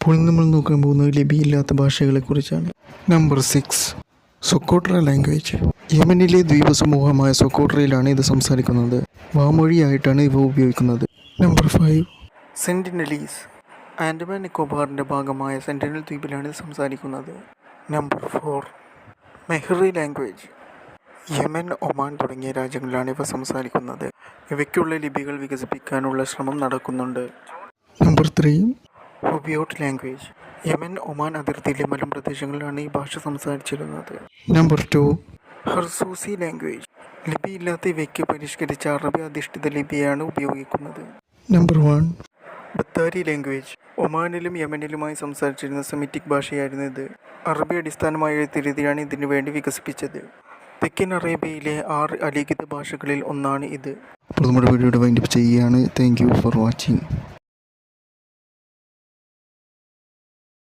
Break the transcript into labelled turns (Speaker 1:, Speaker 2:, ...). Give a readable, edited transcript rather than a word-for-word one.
Speaker 1: അപ്പോൾ നമ്മൾ നോക്കാൻ പോകുന്നത് ലിപിയില്ലാത്ത ഭാഷകളെക്കുറിച്ചാണ്. Number 6, സൊക്കോട്ര language. യമനിലെ ദ്വീപ സമൂഹമായ സൊക്കോട്രയിലാണ് ഇത് സംസാരിക്കുന്നത്. വാമൊഴിയായിട്ടാണ് ഇവ ഉപയോഗിക്കുന്നത്. Number 5, Sentinelese. ആൻഡമാൻ നിക്കോബാറിൻ്റെ ഭാഗമായ സെൻറ്റിനൽ ദ്വീപിലാണ് ഇത് സംസാരിക്കുന്നത്. Number 4, Mehri language. Yemen, Oman തുടങ്ങിയ രാജ്യങ്ങളിലാണ് ഇവ സംസാരിക്കുന്നത്. ഇവയ്ക്കുള്ള ലിപികൾ വികസിപ്പിക്കാനുള്ള ശ്രമം നടക്കുന്നുണ്ട്. Number 3, Hobyot language. Yemen, Oman അതിർത്തിയിലെ മലമ്പ്രദേശങ്ങളിലാണ് ഈ ഭാഷ സംസാരിച്ചിരുന്നത്. Number 2, ഹർസൂസി language. ലിപിയില്ലാത്ത ഇവയ്ക്ക് പരിഷ്കരിച്ച അറബി അധിഷ്ഠിത ലിപിയാണ് ഉപയോഗിക്കുന്നത്. Number 1, Bathari language. ഒമാനിലും യമനിലുമായി സംസാരിച്ചിരുന്ന സെമിറ്റിക് ഭാഷയായിരുന്നു ഇത്. അറബി അടിസ്ഥാനമായ എഴുത്തുരീതിയാണ് ഇതിനു വേണ്ടി വികസിപ്പിച്ചത്. തെക്കൻ അറേബ്യയിലെ 6 അലിഖിത ഭാഷകളിൽ ഒന്നാണ് ഇത്. അപ്പോൾ നമ്മുടെ വീഡിയോയുടെ വൈൻഡപ്പ് ചെയ്യുകയാണ്. Thank you for watching.